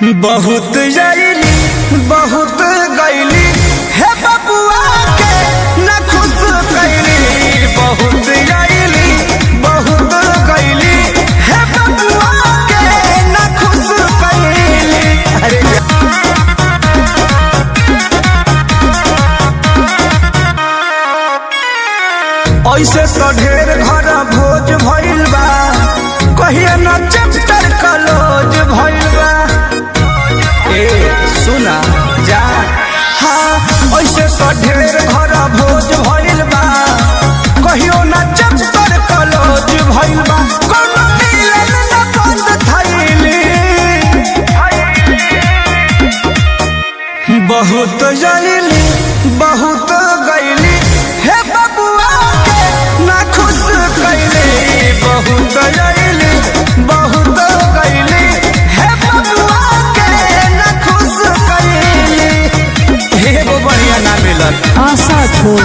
बहुत जाइली बहुत गईली हे बबुआ के न खुश कैली। बहुत जाइली बहुत गईली हे बबुआ के न खुश कैली। अरे ऐसे तो ढेर घर भोज भइल बा, कहिया न चैप्टर कलोज भइल बा। ए सुना जा हाँ ऐसे तो ढेर घर भोज भइल बा, कहियो न चैप्टर कलोज भइल बा। कोनो मिलन न बंद थैली। बहुत जाइली बहुत गईली हे बबुआ के ना खुश कैली। बहुत जाइली बहुत गईली हे बबुआ के ना खुश कैली। एगो बढ़िया ना मिलल आशा छोड़